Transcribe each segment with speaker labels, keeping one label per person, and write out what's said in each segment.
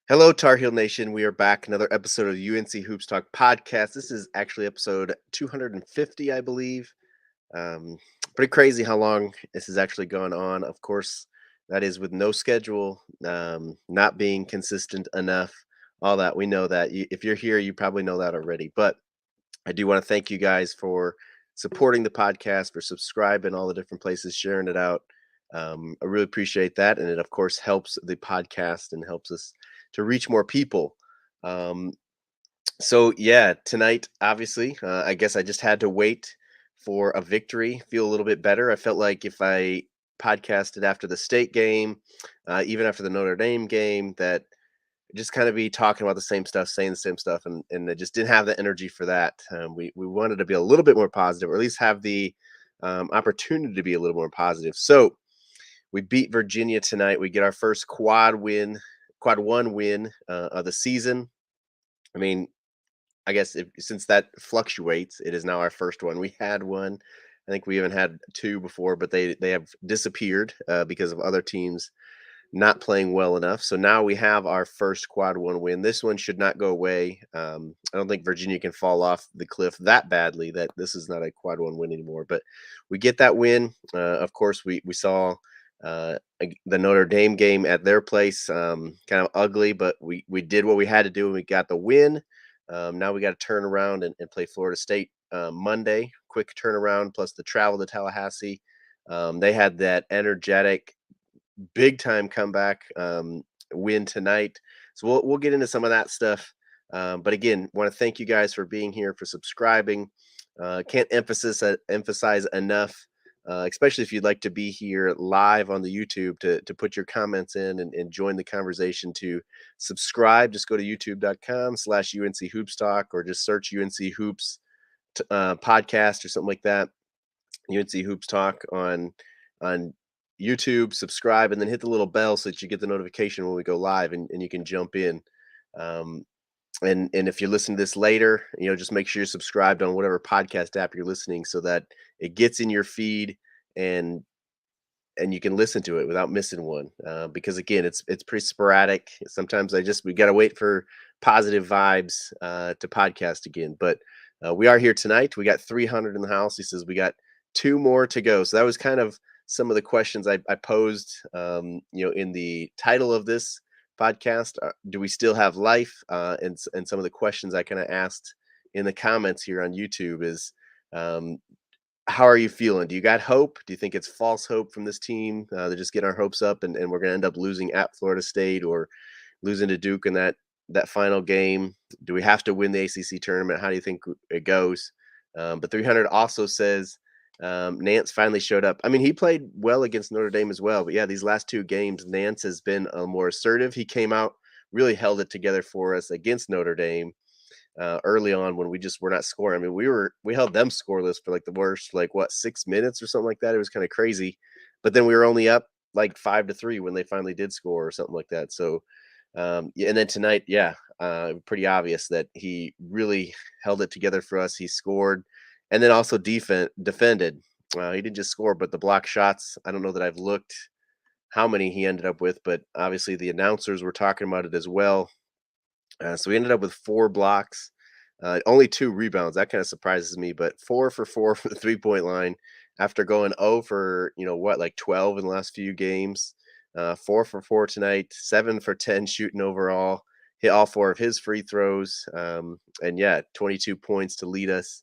Speaker 1: Hello, Tar Heel Nation. We are back. Another episode of the UNC Hoops Talk podcast. This is actually episode 250, I believe. Um, Pretty crazy how long this has actually gone on. Of course, that is with no schedule, not being consistent enough, all that. We know that. If you're here, you probably know that already. But I do want to thank you guys for supporting the podcast, for subscribing all the different places, sharing it out. I really appreciate that. And it, of course, helps the podcast and helps us to reach more people. Um, yeah, tonight, obviously, I guess I just had to wait for a victory, feel a little bit better. I felt like if I podcasted after the state game, even after the Notre Dame game, that just kind of be talking about the same stuff, saying the same stuff, and I just didn't have the energy for that. We wanted to be a little bit more positive, or at least have the opportunity to be a little more positive. So we beat Virginia tonight. We get our first quad one win of the season. I mean, I guess since that fluctuates, it is now our first one. We had one. I think we even had two before, but they have disappeared because of other teams not playing well enough. So now we have our first quad one win. This one should not go away. I don't think Virginia can fall off the cliff that badly that this is not a quad one win anymore. But we get that win. Of course, we saw the Notre Dame game at their place, kind of ugly, but we did what we had to do and we got the win. Now we got to turn around and play Florida State Monday. Quick turnaround plus the travel to Tallahassee. They had that energetic big time comeback win tonight. So we'll get into some of that stuff. But again, want to thank you guys for being here, for subscribing. Can't emphasize enough, especially if you'd like to be here live on the YouTube to put your comments in and join the conversation. To subscribe, just go to youtube.com/UNC Hoops Talk, or just search UNC Hoops podcast or something like that. UNC Hoops Talk on YouTube, subscribe, and then hit the little bell so that you get the notification when we go live and you can jump in. Um, and if you're listening to this later, just make sure you're subscribed on whatever podcast app you're listening so that it gets in your feed and and you can listen to it without missing one. Because again, it's pretty sporadic. Sometimes we got to wait for positive vibes to podcast again. But we are here tonight. We got 300 in the house. He says we got two more to go. So that was kind of some of the questions I posed, in the title of this podcast. Do we still have life? And some of the questions I kind of asked in the comments here on YouTube is, um, how are you feeling? Do you got hope? Do you think it's false hope from this team? They're just getting our hopes up, and we're going to end up losing at Florida State or losing to Duke in that final game. Do we have to win the ACC tournament? How do you think it goes? But 300 also says Nance finally showed up. I mean, he played well against Notre Dame as well. But yeah, these last two games, Nance has been more assertive. He came out, really held it together for us against Notre Dame early on when we just were not scoring. I mean, we held them scoreless for like the worst, like what, 6 minutes or something like that. It was kind of crazy. But then we were only up like 5-3 when they finally did score or something like that. So yeah, and then tonight, yeah, pretty obvious that he really held it together for us. He scored, and then also defended. He didn't just score, but the block shots. I don't know that I've looked how many he ended up with, but obviously the announcers were talking about it as well. So we ended up with 4 blocks, only 2 rebounds. That kind of surprises me, but 4 for 4 for the 3-point line after going 0 for, like 12 in the last few games. 4 for 4 tonight, 7 for 10 shooting overall. Hit all 4 of his free throws. And yeah, 22 points to lead us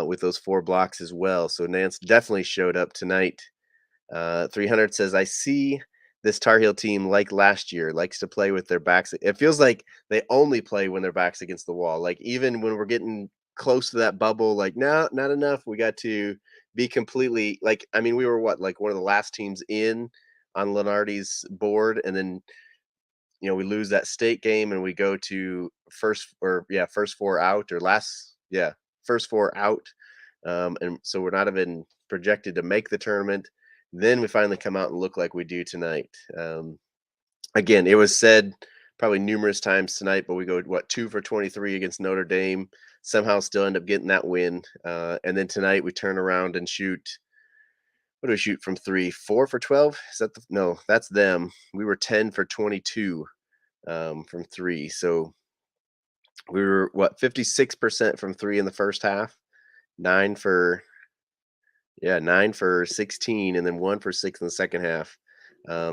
Speaker 1: with those 4 blocks as well. So Nance definitely showed up tonight. 300 says, I see this Tar Heel team, like last year, likes to play with their backs. It feels like they only play when their backs against the wall. Like even when we're getting close to that bubble, like no, not enough. We got to be completely like. I mean, we were what, like one of the last teams in on Lenardi's board, and then we lose that state game and we go to first 4 out, or first 4 out, and so we're not even projected to make the tournament. Then we finally come out and look like we do tonight. Again, it was said probably numerous times tonight, but we go, what, 2 for 23 against Notre Dame, somehow still end up getting that win. And then tonight we turn around and shoot, what do we shoot from three? 4 for 12? Is that no? That's them. We were 10 for 22 from three. So we were what 56% from three in the first half. Nine for Yeah, 9 for 16, and then 1 for 6 in the second half.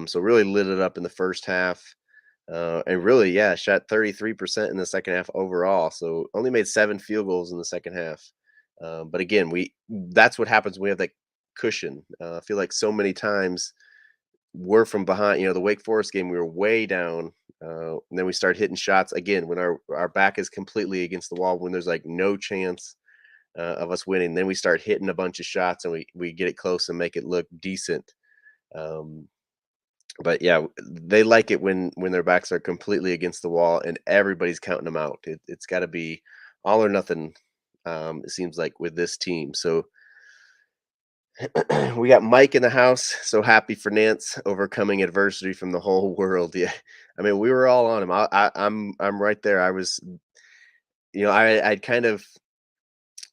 Speaker 1: So really lit it up in the first half. And really, yeah, shot 33% in the second half overall. So only made 7 field goals in the second half. But again, we that's what happens when we have that cushion. I feel like so many times we're from behind. The Wake Forest game, we were way down. And then we start hitting shots again when our back is completely against the wall, when there's like no chance of us winning. Then we start hitting a bunch of shots and we get it close and make it look decent. Um, but yeah, they like it when their backs are completely against the wall and everybody's counting them out. It's got to be all or nothing. It seems like with this team. So we got Mike in the house. So happy for Nance overcoming adversity from the whole world. Yeah, I mean we were all on him. I'm right there. I was, I'd kind of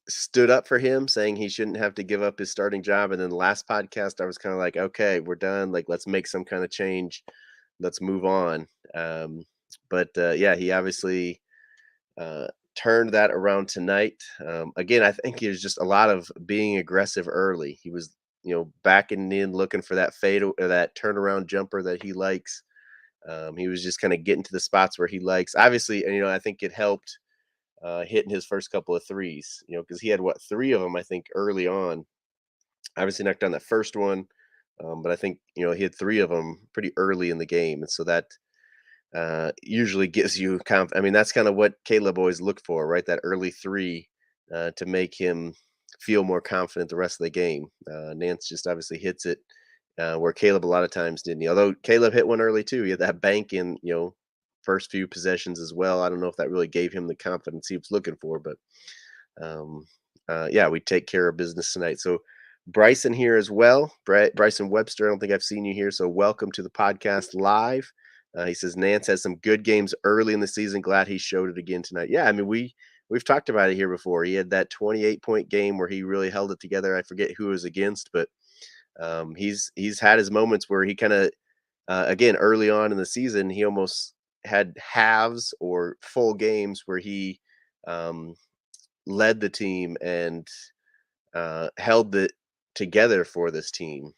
Speaker 1: stood up for him, saying he shouldn't have to give up his starting job. And then the last podcast, I was kind of like, okay, we're done. Like, let's make some kind of change. Let's move on. Um, but yeah, he obviously uh, turned that around tonight. Again, I think it was just a lot of being aggressive early. He was, backing in, looking for that fade or that turnaround jumper that he likes. He was just kind of getting to the spots where he likes. Obviously, and I think it helped hitting his first couple of threes, because he had what, three of them, I think, early on. Obviously, knocked down that first one, but I think he had three of them pretty early in the game, and so that usually gives you I mean, that's kind of what Caleb always looked for, right? That early three to make him feel more confident the rest of the game. Nance just obviously hits it where Caleb a lot of times didn't. Although Caleb hit one early too. He had that bank in, first few possessions as well. I don't know if that really gave him the confidence he was looking for, but um, yeah, we take care of business tonight. So Bryson here as well. Bryson Webster, I don't think I've seen you here. So welcome to the podcast live. He says Nance has some good games early in the season. Glad he showed it again tonight. Yeah, I mean we've talked about it here before. He had that 28-point game where he really held it together. I forget who it was against, but he's had his moments where he kind of again early on in the season he almost had halves or full games where he um, led the team and held it together for this team.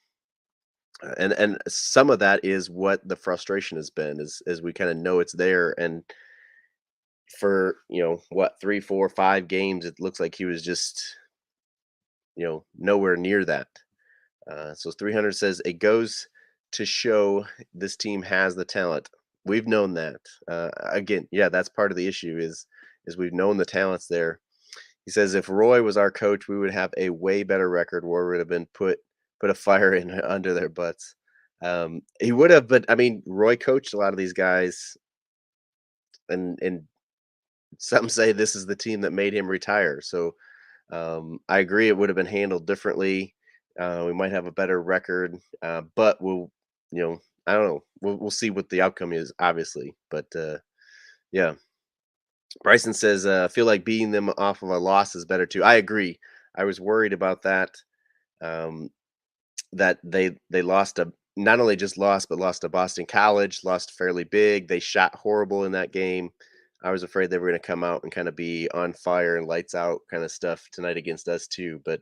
Speaker 1: And some of that is what the frustration has been, is we kind of know it's there. And for what, 3 4 5 games, it looks like he was just nowhere near that. So 300 says it goes to show this team has the talent. We've known that. Again, yeah, that's part of the issue is we've known the talents there. He says if Roy was our coach, we would have a way better record where we would have been put a fire in under their butts. He would have, but I mean, Roy coached a lot of these guys, and some say this is the team that made him retire. So I agree, it would have been handled differently. We might have a better record, but I don't know. We'll see what the outcome is, obviously. But yeah, Bryson says, feel like beating them off of a loss is better too. I agree. I was worried about that. Um, that they lost a not only just lost, but lost to Boston College, lost fairly big. They shot horrible in that game. I was afraid they were going to come out and kind of be on fire and lights out kind of stuff tonight against us too. But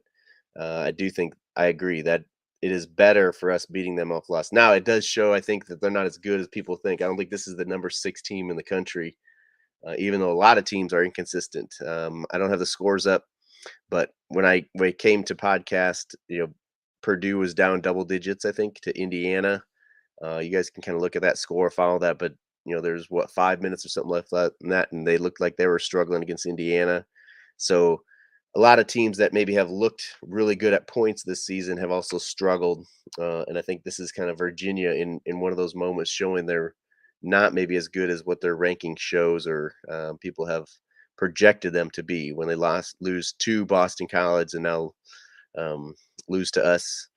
Speaker 1: I do think I agree that it is better for us beating them off loss. Now it does show, I think, that they're not as good as people think. I don't think this is the number 6 team in the country, even though a lot of teams are inconsistent. I don't have the scores up, but when it came to podcast, Purdue was down double digits, I think, to Indiana. You guys can kind of look at that score, follow that, but there's what, 5 minutes or something left in that, and they looked like they were struggling against Indiana. So a lot of teams that maybe have looked really good at points this season have also struggled, and I think this is kind of Virginia in one of those moments, showing they're not maybe as good as what their ranking shows, or people have projected them to be when they lose to Boston College and now lose to us.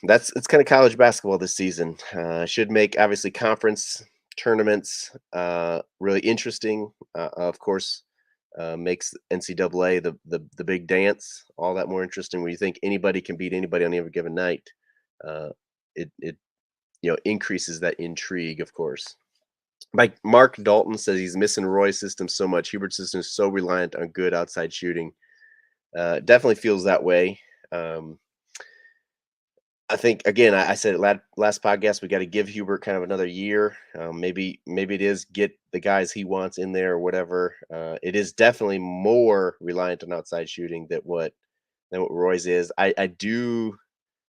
Speaker 1: That's it's kind of college basketball this season. Should make obviously conference tournaments really interesting. Of course, makes NCAA the big dance all that more interesting. When you think anybody can beat anybody on any given night, uh, it increases that intrigue, of course. Like Mark Dalton says, he's missing Roy's system so much. Hubert's system is so reliant on good outside shooting. Definitely feels that way. Um, I think again, I said it last podcast. We got to give Hubert kind of another year. Maybe it is get the guys he wants in there or whatever. It is definitely more reliant on outside shooting than what Roy's is. I do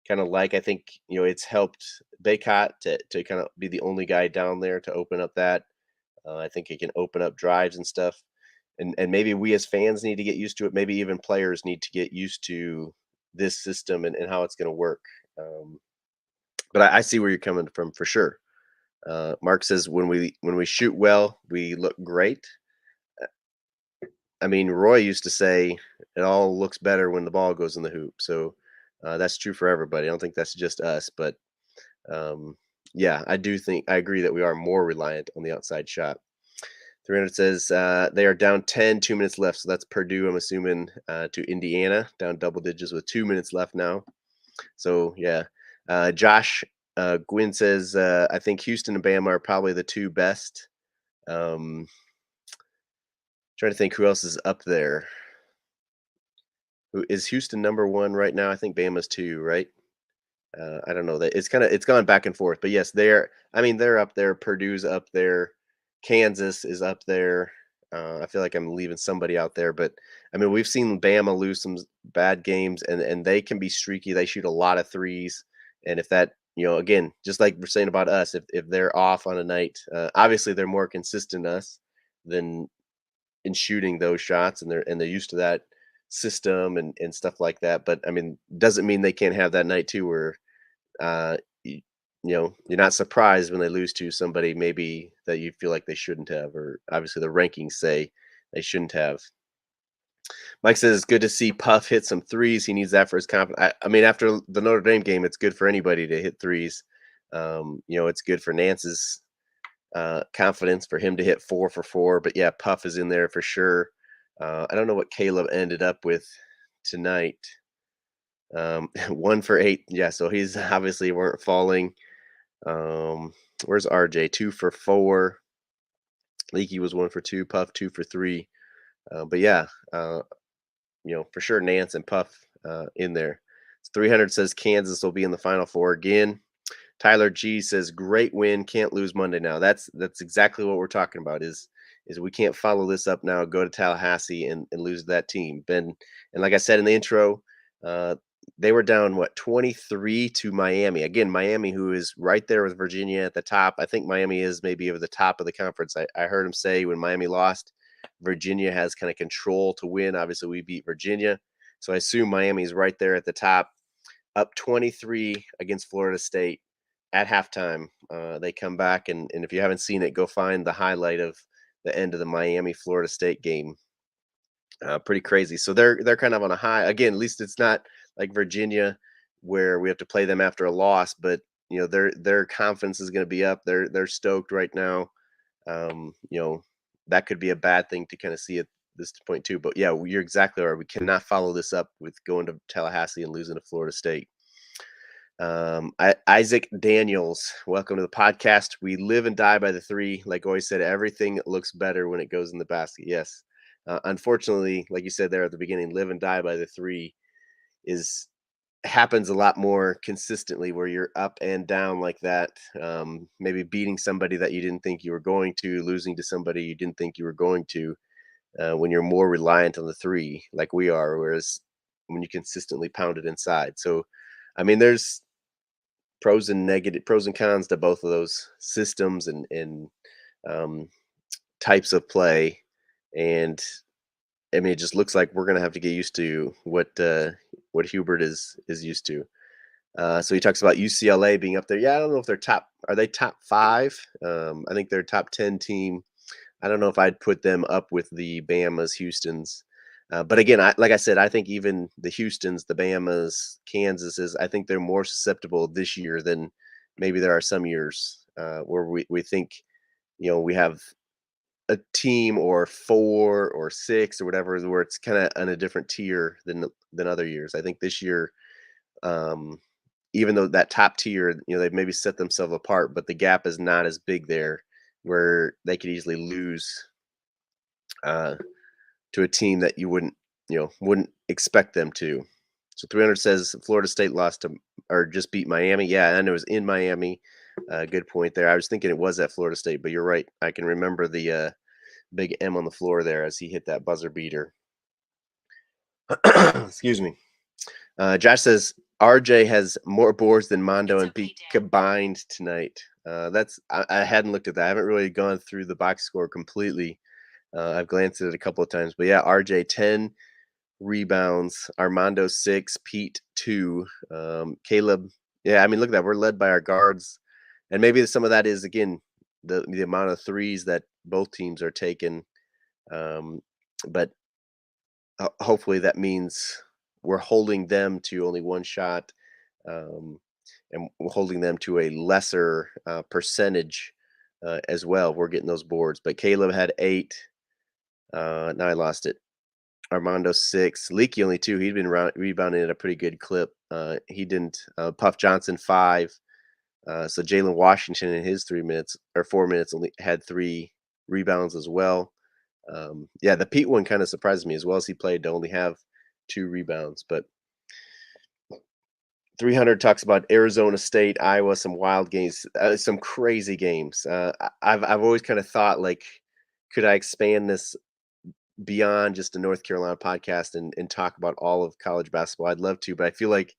Speaker 1: kind of like. I think it's helped Baycott to kind of be the only guy down there to open up that. I think it can open up drives and stuff. And maybe we as fans need to get used to it. Maybe even players need to get used to this system and how it's going to work. Um, but I see where you're coming from for sure. Mark says when we shoot well, we look great. I mean, Roy used to say it all looks better when the ball goes in the hoop. So that's true for everybody. I don't think that's just us, but um, yeah, I agree that we are more reliant on the outside shot. 300 says they are down 10, 2 minutes left. So that's Purdue, I'm assuming, to Indiana, down double digits with 2 minutes left now. So yeah, Josh Gwynn says I think Houston and Bama are probably the two best. Um, trying to think who else is up there. Who is Houston number one right now? I think Bama's two, right? I don't know that it's gone back and forth, but yes, they're. I mean, they're up there. Purdue's up there. Kansas is up there. I feel like I'm leaving somebody out there, but I mean, we've seen Bama lose some bad games, and they can be streaky. They shoot a lot of threes, and if that, again, just like we're saying about us, if they're off on a night, obviously they're more consistent us than in shooting those shots, and they're used to that system and stuff like that. But I mean, doesn't mean they can't have that night too where you, you're not surprised when they lose to somebody maybe that you feel like they shouldn't have, or obviously the rankings say they shouldn't have. Mike says it's good to see Puff hit some threes. He needs that for his confidence. I mean, after the Notre Dame game, it's good for anybody to hit threes. It's good for Nance's confidence for him to hit 4 for 4. But yeah, Puff is in there for sure. I don't know what Caleb ended up with tonight. 1 for 8. Yeah, so he's obviously weren't falling. Where's RJ? 2 for 4. Leaky was 1 for 2. Puff 2 for 3. But yeah, for sure Nance and Puff in there. 300 says Kansas will be in the Final Four again. Tyler G says great win, can't lose Monday now. That's exactly what we're talking about. Is we can't follow this up now, go to Tallahassee and lose that team. And like I said in the intro, uh, they were down 23 to Miami. Again, Miami, who is right there with Virginia at the top. I think Miami is maybe over the top of the conference. I heard him say when Miami lost, Virginia has kind of control to win. Obviously, we beat Virginia. So I assume Miami's right there at the top, up 23 against Florida State at halftime. They come back, and if you haven't seen it, go find the highlight of the end of the Miami Florida State game. Pretty crazy. So they're kind of on a high again. At least it's not like Virginia where we have to play them after a loss, but their confidence is going to be up. They're stoked right now. Um, you know that could be a bad thing to kind of see at this point too. But yeah, you're exactly right. We cannot follow this up with going to Tallahassee and losing to Florida State. Isaac Daniels, welcome to the podcast. We live and die by the three. Like always said, everything looks better when it goes in the basket. Yes. Unfortunately, like you said there at the beginning, live and die by the three is happens a lot more consistently where you're up and down like that. Maybe beating somebody that you didn't think you were going to, losing to somebody you didn't think you were going to, when you're more reliant on the three like we are, whereas when you consistently pound it inside. So, I mean, there's pros and cons to both of those systems and um, types of play. And I mean, it just looks like we're gonna have to get used to what Hubert is used to. So he talks about UCLA being up there. Yeah, I don't know if they're top. Are they top five? I think they're top 10 team. I don't know if I'd put them up with the Bama's, Houston's. But again, like I said, I think even the Houston's, the Bama's, Kansas's, I think they're more susceptible this year than maybe there are some years where we think, we have a team or 4 or 6 or whatever where it's kinda on a different tier than other years. I think this year, um, even though that top tier, they've maybe set themselves apart, but the gap is not as big there where they could easily lose, uh, to a team that you wouldn't expect them to. So 300 says Florida State lost to or just beat Miami. Yeah, and it was in Miami. Good point there. I was thinking it was at Florida State, but you're right. I can remember the big M on the floor there as he hit that buzzer beater. Excuse me. Josh says RJ has more boards than Mondo and Pete combined tonight. I hadn't looked at that. I haven't really gone through the box score completely. I've glanced at it a couple of times, but yeah, RJ 10 rebounds, Armando 6, Pete 2, Caleb. Yeah, I mean, look at that. We're led by our guards, and maybe some of that is again the amount of threes that both teams are taking. Um, but hopefully that means we're holding them to only one shot, um, and we're holding them to a lesser percentage as well. We're getting those boards, but Caleb had 8. Now I lost it. Armando 6, Leaky only 2. He'd been rebounding at a pretty good clip. He didn't. Puff Johnson 5. So Jalen Washington in his 3 minutes or 4 minutes only had 3 rebounds as well. Yeah, the Pete one kind of surprised me as well as he played to only have 2 rebounds. But 300 talks about Arizona State, Iowa, some wild games, some crazy games. I've always kind of thought like, could I expand this beyond just a North Carolina podcast and talk about all of college basketball? I'd love to, but I feel like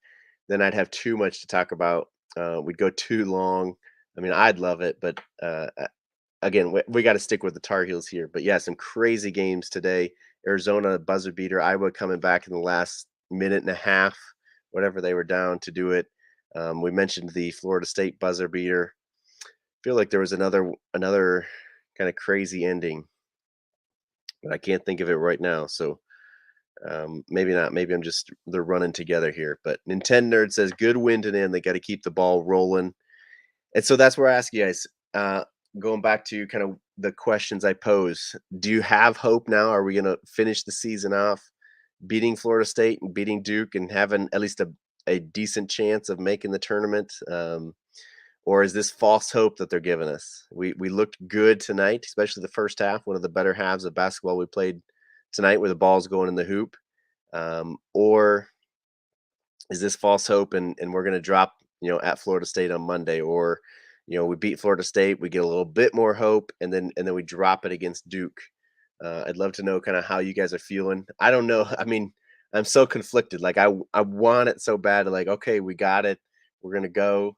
Speaker 1: then I'd have too much to talk about. We'd go too long. I mean, I'd love it, but again, we got to stick with the Tar Heels here. But yeah, some crazy games today. Arizona buzzer beater, Iowa coming back in the last minute and a half, whatever they were down to do it. We mentioned the Florida State buzzer beater. I feel like there was another kind of crazy ending, but I can't think of it right now. So maybe not. Maybe they're running together here. But Nintendo Nerd says good win today, and they got to keep the ball rolling. And so that's where I ask you guys. Going back to kind of the questions I pose, do you have hope now? Are we going to finish the season off beating Florida State and beating Duke and having at least a decent chance of making the tournament? Or is this false hope that they're giving us? We looked good tonight, especially the first half, one of the better halves of basketball we played tonight where the ball's going in the hoop. Or is this false hope and we're going to drop, at Florida State on Monday? Or, we beat Florida State, we get a little bit more hope, and then we drop it against Duke. I'd love to know kind of how you guys are feeling. I don't know. I mean, I'm so conflicted. Like I want it so bad to like, okay, we got it. We're gonna go.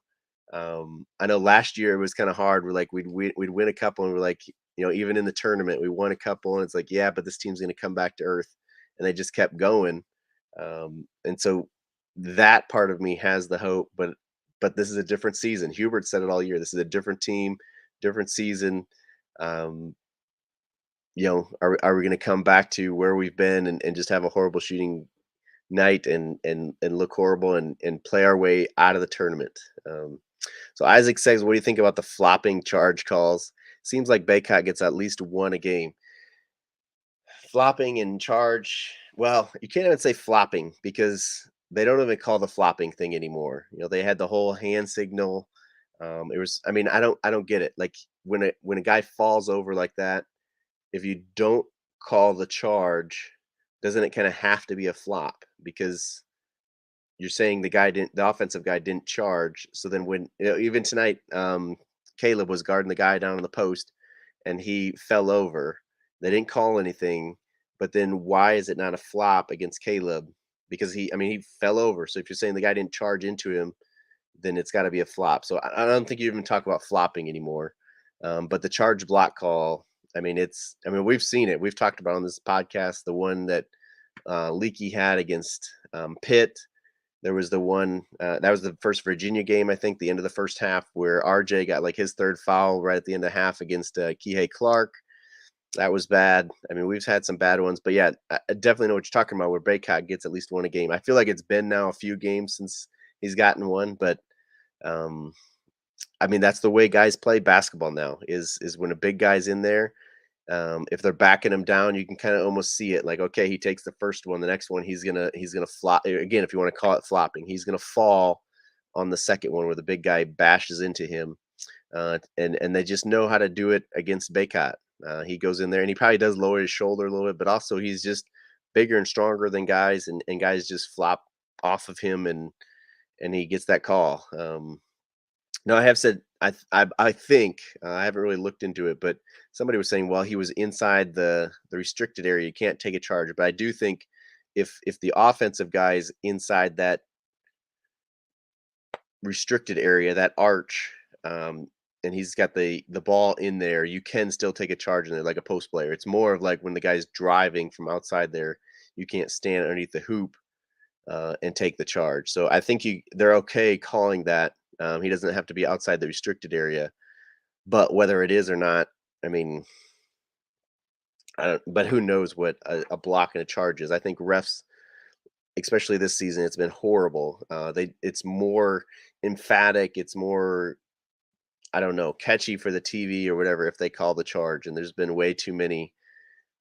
Speaker 1: I know last year it was kind of hard. We're like we'd win a couple, and we're like, even in the tournament, we won a couple, and it's like, yeah, but this team's gonna come back to earth, and they just kept going. And so that part of me has the hope, but this is a different season. Hubert said it all year. This is a different team, different season. Um, are we going to come back to where we've been and just have a horrible shooting night and look horrible and play our way out of the tournament? So Isaac says, what do you think about the flopping charge calls? Seems like Baycott gets at least one a game. Flopping and charge. Well, you can't even say flopping because they don't even call the flopping thing anymore. They had the whole hand signal. It was. I mean, I don't get it. Like when a guy falls over like that, if you don't call the charge, doesn't it kind of have to be a flop? Because you're saying the offensive guy didn't charge. So then when even tonight, Caleb was guarding the guy down on the post, and he fell over. They didn't call anything, but then why is it not a flop against Caleb? Because he fell over. So if you're saying the guy didn't charge into him, then it's got to be a flop. So I don't think you even talk about flopping anymore. But the charge block call, we've seen it. We've talked about on this podcast the one that Leaky had against Pitt. There was the one that was the first Virginia game, I think, the end of the first half, where RJ got like his third foul right at the end of the half against Kihei Clark. That was bad. I mean, we've had some bad ones, but yeah, I definitely know what you're talking about. Where Baycott gets at least one a game. I feel like it's been now a few games since he's gotten one, but that's the way guys play basketball now. Is when a big guy's in there, If they're backing him down, you can kind of almost see it. Like, okay, he takes the first one, the next one he's gonna flop again. If you want to call it flopping, he's gonna fall on the second one where the big guy bashes into him. And they just know how to do it against Baycott. He goes in there and he probably does lower his shoulder a little bit, but also he's just bigger and stronger than guys, and guys just flop off of him, and he gets that call. No, I have said I think I haven't really looked into it, but somebody was saying, well, he was inside the restricted area. You can't take a charge, but I do think if the offensive guys inside that restricted area, that arch, and he's got the ball in there, you can still take a charge in there like a post player. It's more of like when the guy's driving from outside there, you can't stand underneath the hoop and take the charge. So I think they're okay calling that. He doesn't have to be outside the restricted area, but whether it is or not, I mean, I don't. But who knows what a block and a charge is? I think refs, especially this season, it's been horrible. It's more emphatic. It's more, I don't know, catchy for the TV or whatever if they call the charge. And there's been way too many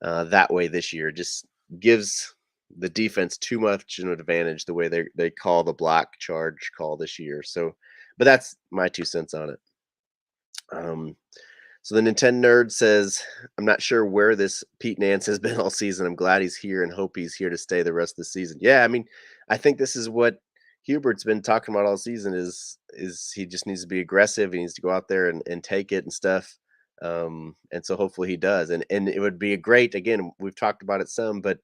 Speaker 1: that way this year. Just gives the defense too much an advantage the way they call the block charge call this year. So, but that's my 2 cents on it. Um, so the Nintendo nerd says, "I'm not sure where this Pete Nance has been all season. I'm glad he's here and hope he's here to stay the rest of the season." Yeah, I mean, I think this is what Hubert's been talking about all season is he just needs to be aggressive. He needs to go out there and take it and stuff. And so hopefully he does. And it would be a great, again, we've talked about it some, but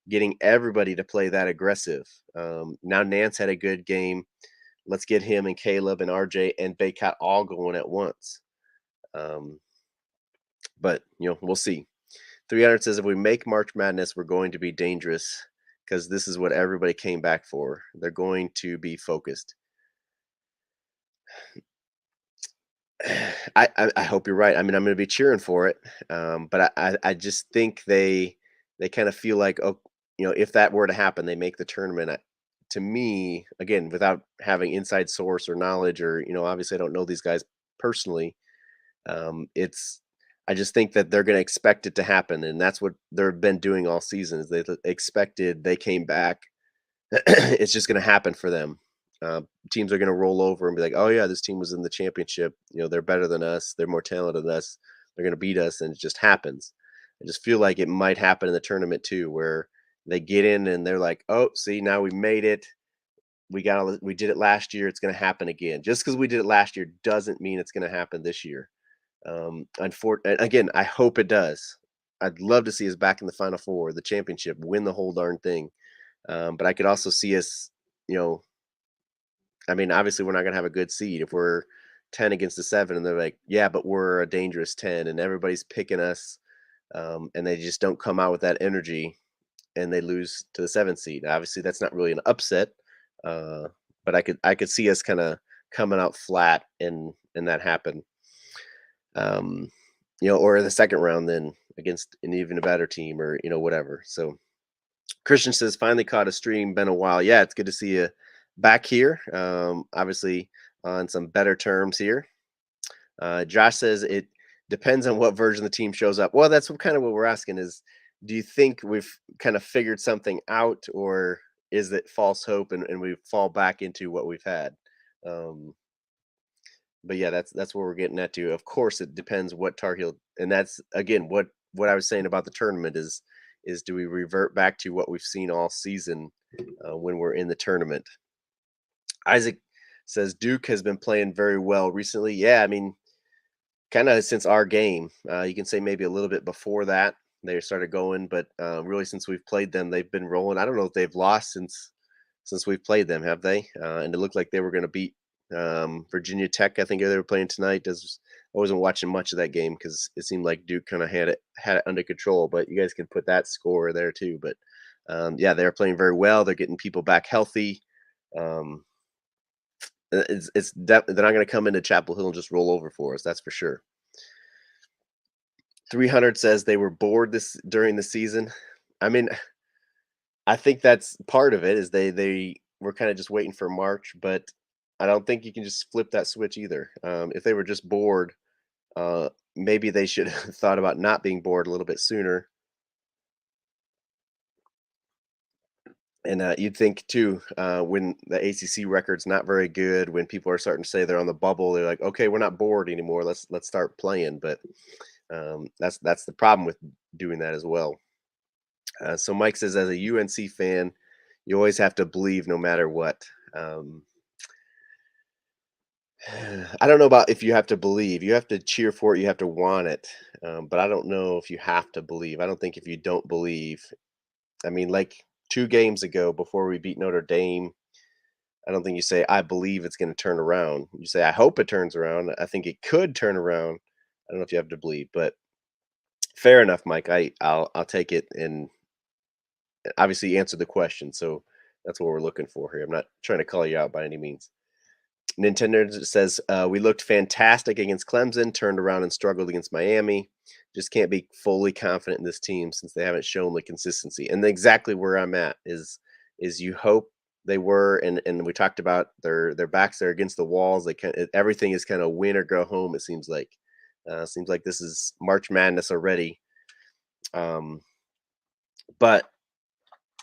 Speaker 1: getting everybody to play that aggressive. Now Nance had a good game. Let's get him and Caleb and RJ and Baycott all going at once. Um, but we'll see. 300 says if we make March Madness, we're going to be dangerous because this is what everybody came back for. They're going to be focused. I hope you're right. I mean, I'm going to be cheering for it, but I just think they kind of feel like, oh, if that were to happen, they make the tournament. To me, again, without having inside source or knowledge, or obviously I don't know these guys personally. It's I just think that they're going to expect it to happen, and that's what they've been doing all season. Is they expected, they came back. It's just going to happen for them. Teams are going to roll over and be like, "Oh yeah, this team was in the championship. They're better than us. They're more talented than us. They're going to beat us," and it just happens. I just feel like it might happen in the tournament too, where they get in and they're like, "Oh, see, now we made it. We did it last year. It's going to happen again. Just because we did it last year doesn't mean it's going to happen this year." Again, I hope it does. I'd love to see us back in the Final Four, the championship, win the whole darn thing. But I could also see us, you know, I mean, obviously we're not going to have a good seed if we're 10 against the 7 and they're like, yeah, but we're a dangerous 10 and everybody's picking us. And they just don't come out with that energy and they lose to the 7th seed. Obviously, that's not really an upset. Uh, but I could see us kind of coming out flat and that happen. Um, or the second round then against an even a better team or whatever. So Christian says finally caught a stream, been a while. Yeah, it's good to see you back here. Obviously on some better terms here. Josh says it depends on what version the team shows up. Well, that's kind of what we're asking is, do you think we've kind of figured something out, or is it false hope and we fall back into what we've had? Um, but yeah, that's what we're getting at too. Of course, it depends what Tar Heel, and that's again what I was saying about the tournament is do we revert back to what we've seen all season when we're in the tournament? Isaac says Duke has been playing very well recently. Yeah, I mean, kind of since our game, you can say maybe a little bit before that they started going, but really since we've played them, they've been rolling. I don't know if they've lost since we've played them, have they? And it looked like they were going to beat Virginia Tech. I think they were playing tonight. I wasn't watching much of that game because it seemed like Duke kind of had it under control. But you guys can put that score there too. But yeah, they're playing very well. They're getting people back healthy. Um, they're not going to come into Chapel Hill and just roll over for us. That's for sure. 300 says they were bored this during the season. I mean, I think that's part of it is they were kind of just waiting for March, but I don't think you can just flip that switch either. If they were just bored, maybe they should have thought about not being bored a little bit sooner. And you'd think too, when the ACC record's not very good, when people are starting to say they're on the bubble, they're like, "Okay, we're not bored anymore. Let's start playing." But that's the problem with doing that as well. So Mike says, as a UNC fan, you always have to believe no matter what. Um, I don't know about if you have to believe. You have to cheer for it. You have to want it. But I don't know if you have to believe. I don't think if you don't believe. I mean, like 2 games ago, before we beat Notre Dame, I don't think you say, "I believe it's going to turn around." You say, "I hope it turns around. I think it could turn around." I don't know if you have to believe, but fair enough, Mike. I'll take it and obviously answer the question. So that's what we're looking for here. I'm not trying to call you out by any means. Nintendo says we looked fantastic against Clemson, turned around and struggled against Miami. Just can't be fully confident in this team since they haven't shown the consistency. And exactly where I'm at is you hope they were, and we talked about their backs are against the walls. Everything is kind of win or go home. Seems like this is March Madness already. Um, but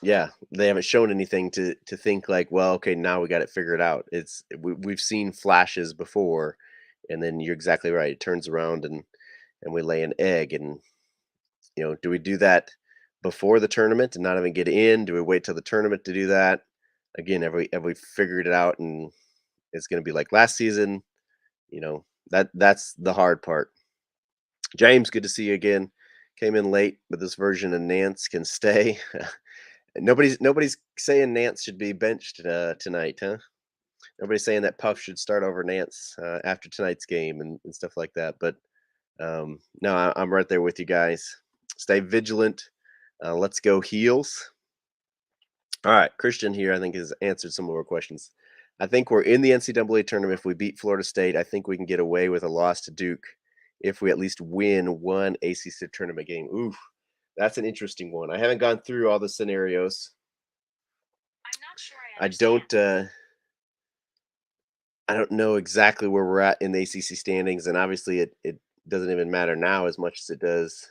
Speaker 1: yeah, they haven't shown anything to think like, well, okay, now we got it figured out. We've seen flashes before, and then you're exactly right. It turns around and we lay an egg. And do we do that before the tournament and not even get in? Do we wait till the tournament to do that? Again, have we figured it out and it's going to be like last season? That's the hard part. James, good to see you again. Came in late, but this version of Nance can stay. Nobody's saying Nance should be benched tonight, huh? Nobody's saying that Puff should start over Nance after tonight's game and stuff like that. But no, I'm right there with you guys. Stay vigilant. Let's go heels. All right, Christian here, I think, has answered some of our questions. I think we're in the NCAA tournament. If we beat Florida State, I think we can get away with a loss to Duke if we at least win one ACC tournament game. Ooh, that's an interesting one. I haven't gone through all the scenarios.
Speaker 2: I'm not sure I
Speaker 1: I
Speaker 2: understand.
Speaker 1: don't. I don't know exactly where we're at in the ACC standings, and obviously it doesn't even matter now as much as it does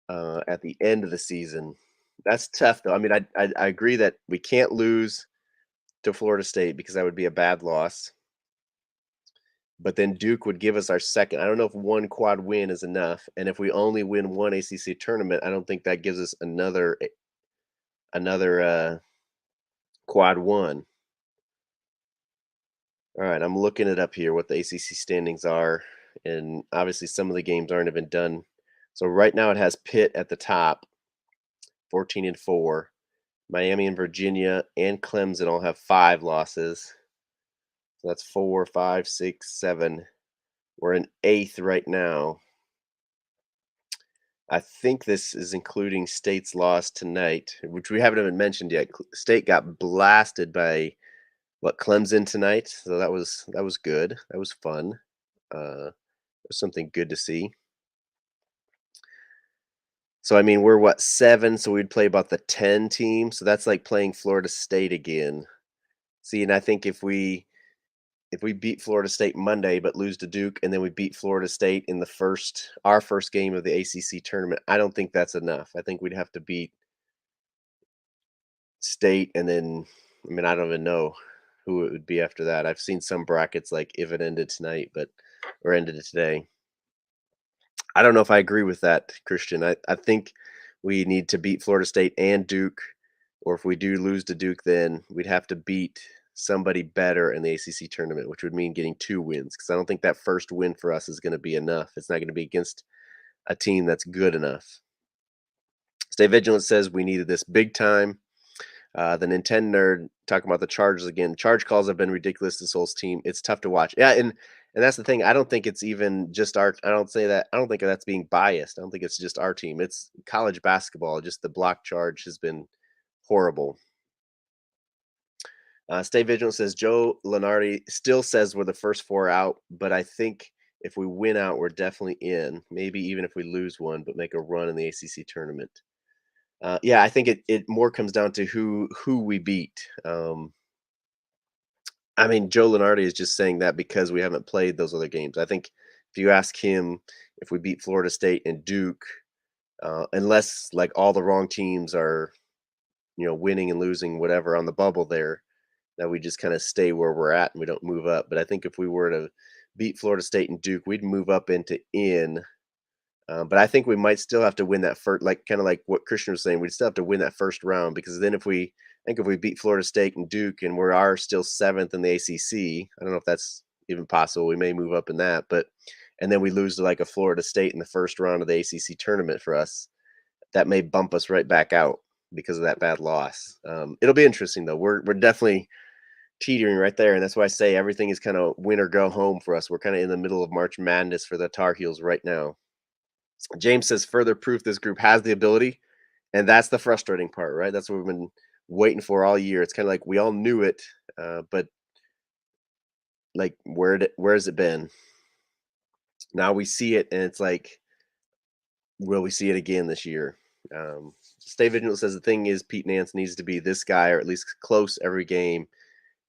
Speaker 1: at the end of the season. That's tough, though. I mean, I agree that we can't lose to Florida State because that would be a bad loss. But then Duke would give us our second. I don't know if one quad win is enough, and if we only win one ACC tournament, I don't think that gives us another quad one. All right, I'm looking it up here what the ACC standings are, and obviously some of the games aren't even done. So right now it has Pitt at the top, 14-4. Miami and Virginia and Clemson all have 5 losses. So that's 4, 5, 6, 7. We're in eighth right now. I think this is including State's loss tonight, which we haven't even mentioned yet. State got blasted by Clemson tonight, so that was good. That was fun. Something good to see. So I mean, we're what 7, so we'd play about the 10 team. So that's like playing Florida State again. See, and I think if we beat Florida State Monday but lose to Duke, and then we beat Florida State in our first game of the ACC tournament, I don't think that's enough. I think we'd have to beat State, and then I mean I don't even know who it would be after that. I've seen some brackets like if it ended tonight, or ended it today. I don't know if I agree with that, Christian. I think we need to beat Florida State and Duke, or if we do lose to Duke, then we'd have to beat somebody better in the ACC tournament, which would mean getting 2 wins. Because I don't think that first win for us is going to be enough. It's not going to be against a team that's good enough. Stay Vigilant says we needed this big time. The Nintendo nerd talking about the Chargers again. Charge calls have been ridiculous this whole team. It's tough to watch. Yeah, and that's the thing. I don't think it's even just our. I don't say that. I don't think that's being biased. I don't think it's just our team. It's college basketball. Just the block charge has been horrible. Stay Vigilant says Joe Lenardi still says we're the first 4 out, but I think if we win out, we're definitely in. Maybe even if we lose one, but make a run in the ACC tournament. Yeah, I think it more comes down to who we beat. I mean, Joe Lenardi is just saying that because we haven't played those other games. I think if you ask him if we beat Florida State and Duke, unless like all the wrong teams are, winning and losing whatever on the bubble there, that we just kind of stay where we're at and we don't move up. But I think if we were to beat Florida State and Duke, we'd move up into in. But I think we might still have to win that first, like kind of like what Christian was saying. We'd still have to win that first round because then I think if we beat Florida State and Duke and we are still seventh in the ACC, I don't know if that's even possible. We may move up in that, but and then we lose to like a Florida State in the first round of the ACC tournament for us. That may bump us right back out because of that bad loss. It'll be interesting though. We're definitely teetering right there, and that's why I say everything is kind of win or go home for us. We're kind of in the middle of March Madness for the Tar Heels right now. James says further proof this group has the ability, and that's the frustrating part, right? That's what we've been waiting for all year. It's kind of like we all knew it, but like where has it been? Now we see it, and it's like, will we see it again this year? Stay vigilant says the thing is Pete Nance needs to be this guy or at least close every game,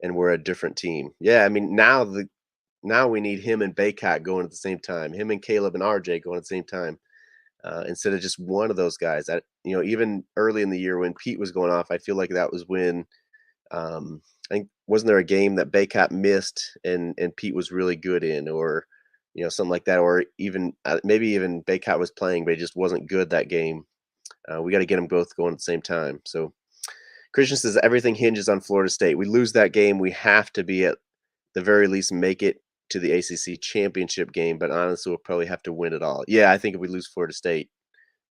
Speaker 1: and we're a different team. Yeah, I mean now we need him and Baycott going at the same time. Him and Caleb and RJ going at the same time. Instead of just one of those guys. Even early in the year when Pete was going off, I feel like that was when I think wasn't there a game that Baycott missed and Pete was really good in, or something like that, or even maybe even Baycott was playing but he just wasn't good that game. We got to get them both going at the same time. So Christian says everything hinges on Florida State. We lose that game, we have to be at the very least make it to the ACC championship game, but honestly, we'll probably have to win it all. Yeah, I think if we lose Florida State,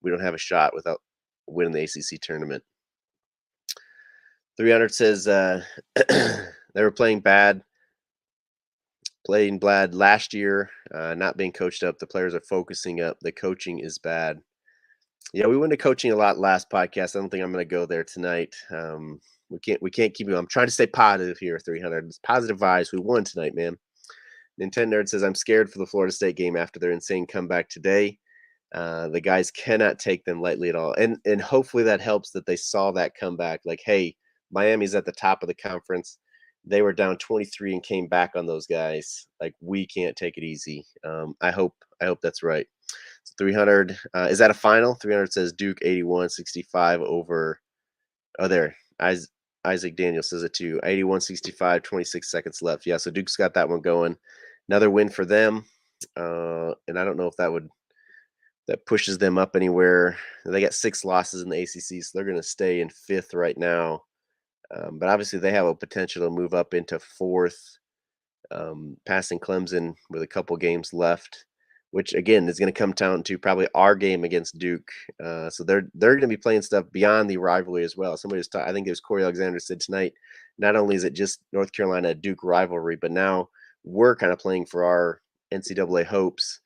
Speaker 1: we don't have a shot without winning the ACC tournament. 300 says they were playing bad last year, not being coached up. The players are focusing up. The coaching is bad. Yeah, we went to coaching a lot last podcast. I don't think I'm going to go there tonight. We can't keep it. I'm trying to stay positive here. 300. It's positive vibes. We won tonight, man. Nintendo Nerd says I'm scared for the Florida State game after their insane comeback today. The guys cannot take them lightly at all, and hopefully that helps that they saw that comeback. Like, hey, Miami's at the top of the conference. They were down 23 and came back on those guys. Like, we can't take it easy. I hope that's right. So 300 is that a final? 300 says Duke 81-65 over. Oh, there. Isaac Daniel says it too. 81-65, 26 seconds left. Yeah, so Duke's got that one going. Another win for them. And I don't know if that pushes them up anywhere. They got 6 losses in the ACC, so they're going to stay in 5th right now. But obviously, they have a potential to move up into 4th, passing Clemson with a couple games left, which again is going to come down to probably our game against Duke. So they're going to be playing stuff beyond the rivalry as well. Somebody was I think it was Corey Alexander said tonight. Not only is it just North Carolina Duke rivalry, but now we're kind of playing for our NCAA hopes.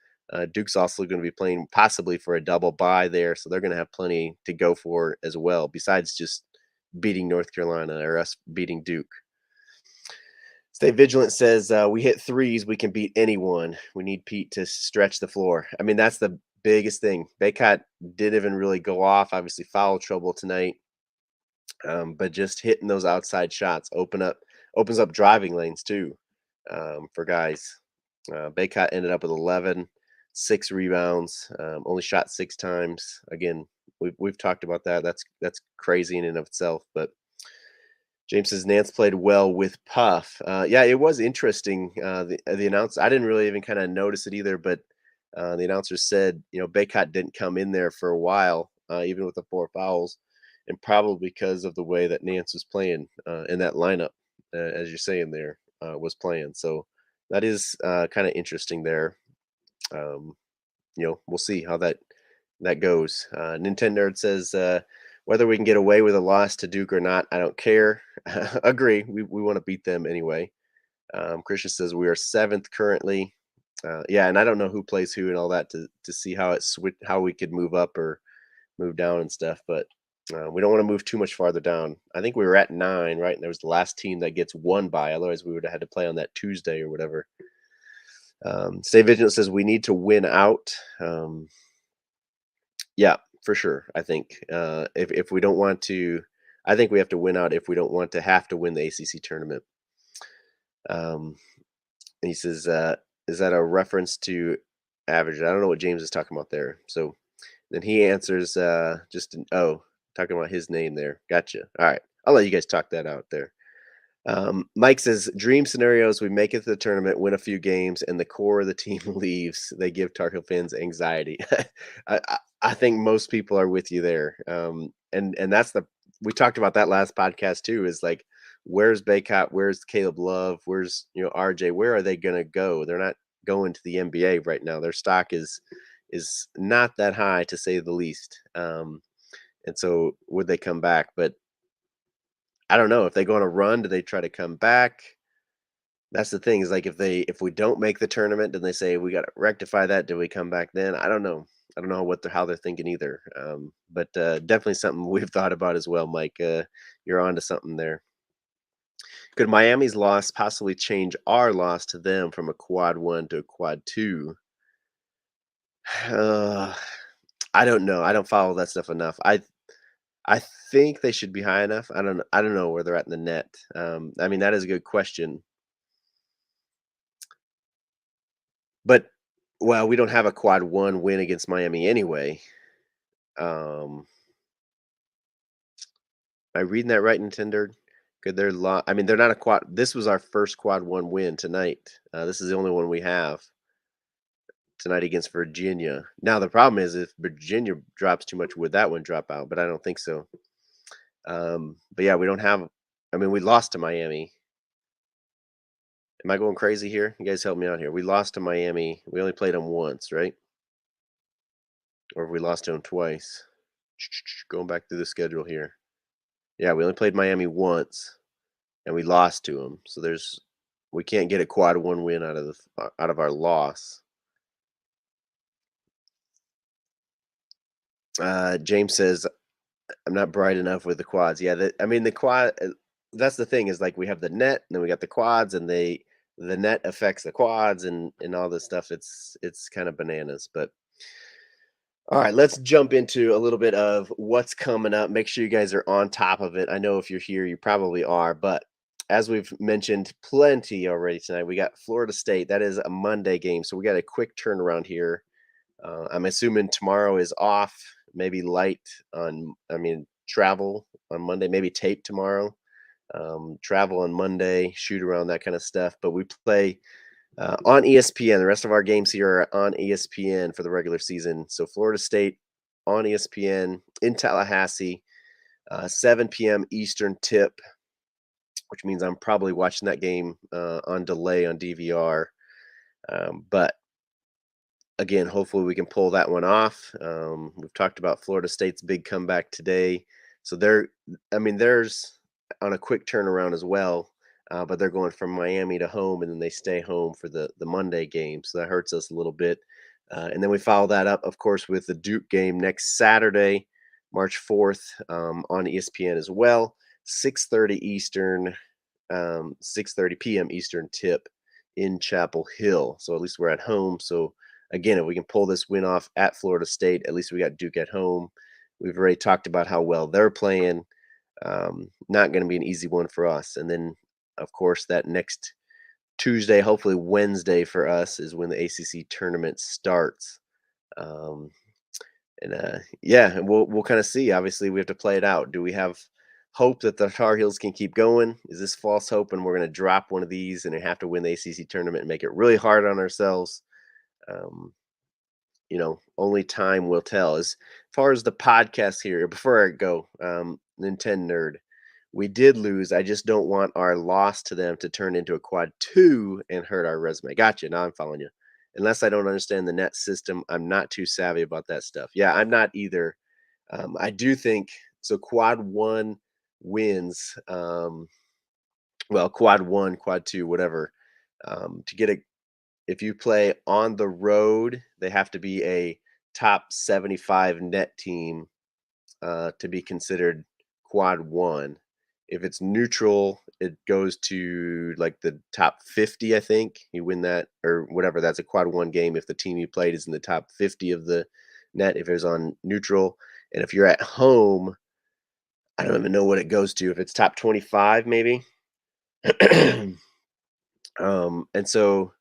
Speaker 1: Duke's also going to be playing possibly for a double bye there, so they're going to have plenty to go for as well, besides just beating North Carolina or us beating Duke. Stay Vigilant says we hit threes, we can beat anyone. We need Pete to stretch the floor. I mean, that's the biggest thing. Baycott didn't even really go off. Obviously, foul trouble tonight, but just hitting those outside shots opens up driving lanes too for guys. Baycott ended up with 11, 6 rebounds, only shot 6 times. Again, we've talked about that. That's crazy in and of itself. But James says Nance played well with Puff. Yeah, it was interesting. The announcer, I didn't really even kind of notice it either, but the announcer said, Baycott didn't come in there for a while, even with the 4 fouls, and probably because of the way that Nance was playing in that lineup, as you're saying there, was playing. So that is kind of interesting there. We'll see how that goes. Nintendo Nerd says whether we can get away with a loss to Duke or not, I don't care. Agree. We want to beat them anyway. Christian says we are 7th currently. Yeah, and I don't know who plays who and all that to see how we could move up or move down and stuff, but we don't want to move too much farther down. I think we were at 9, right? And there was the last team that gets 1 bye. Otherwise, we would have had to play on that Tuesday or whatever. Stay Vigilant says we need to win out. Yeah, for sure. I think if we don't want to, I think we have to win out if we don't want to have to win the ACC tournament. And he says, is that a reference to average. I don't know what James is talking about there. So then he answers just an oh, talking about his name there. Gotcha. All right. I'll let you guys talk that out there. Mike says, dream scenarios, we make it to the tournament, win a few games, and the core of the team leaves. They give Tar Heel fans anxiety. I think most people are with you there. And that's we talked about that last podcast too, is like, where's Baycott? Where's Caleb Love? Where's, RJ? Where are they going to go? They're not going to the NBA right now. Their stock is not that high, to say the least. And so would they come back? But I don't know if they go on a run. Do they try to come back? That's the thing, is like, if we don't make the tournament, then they say we got to rectify that. Do we come back then? I don't know. I don't know how they're thinking either. But definitely something we've thought about as well, Mike. You're on to something there. Could Miami's loss possibly change our loss to them from a quad one to a quad two? Uh, I don't know. I don't follow that stuff enough. I think they should be high enough. I don't know where they're at in the net. I mean, that is a good question. But well, we don't have a quad one win against Miami anyway. Um, am I reading that right, Nintendo? Could their I mean, they're not a quad. This was our first quad one win tonight. This is the only one we have tonight against Virginia. Now the problem is, if Virginia drops too much, would that one drop out? But I don't think so. But yeah, we don't have. I mean, we lost to Miami. Am I going crazy here? You guys help me out here. We lost to Miami. We only played them once, right? Or have we lost to them twice? Going back through the schedule here. Yeah, we only played Miami once, and we lost to them. So we can't get a quad one win out of our loss. James says, I'm not bright enough with the quads. Yeah, I mean, the quad. That's the thing, is like, we have the net, and then we got the quads, and the net affects the quads, and all this stuff. It's kind of bananas. But all right, let's jump into a little bit of what's coming up. Make sure you guys are on top of it. I know if you're here, you probably are, but as we've mentioned plenty already tonight, we got Florida State. That is a Monday game, so we got a quick turnaround here. I'm assuming tomorrow is off, maybe light on, I mean, travel on Monday, maybe tape tomorrow, travel on Monday, shoot around, that kind of stuff. But we play on ESPN. The rest of our games here are on ESPN for the regular season. So Florida State on ESPN in Tallahassee, 7 p.m. Eastern tip, which means I'm probably watching that game on delay on DVR. But again, hopefully we can pull that one off. We've talked about Florida State's big comeback today. So I mean, there's on a quick turnaround as well, but they're going from Miami to home, and then they stay home for the Monday game. So that hurts us a little bit. And then we follow that up, of course, with the Duke game next Saturday, March 4th, on ESPN as well, 6:30 Eastern, 6:30 p.m. Eastern tip in Chapel Hill. So at least we're at home. So again, if we can pull this win off at Florida State, at least we got Duke at home. We've already talked about how well they're playing. Not going to be an easy one for us. And then, of course, that next Tuesday, hopefully Wednesday for us, is when the ACC tournament starts. Um, and yeah, and we'll kind of see. Obviously, we have to play it out. Do we have hope that the Tar Heels can keep going? Is this false hope, and we're going to drop one of these and have to win the ACC tournament and make it really hard on ourselves? Um, only time will tell. As far as the podcast here, before I go, Nintendo nerd, we did lose. I just don't want our loss to them to turn into a quad two and hurt our resume. Gotcha. Now I'm following you. Unless I don't understand the net system, I'm not too savvy about that stuff. Yeah, I'm not either. I do think so. Quad one wins. Well, quad one, quad two, whatever. To get a If you play on the road, they have to be a top 75 net team to be considered quad one. If it's neutral, it goes to like the top 50, I think. You win that or whatever. That's a quad one game if the team you played is in the top 50 of the net, if it's on neutral. And if you're at home, I don't even know what it goes to. If it's top 25, maybe. And so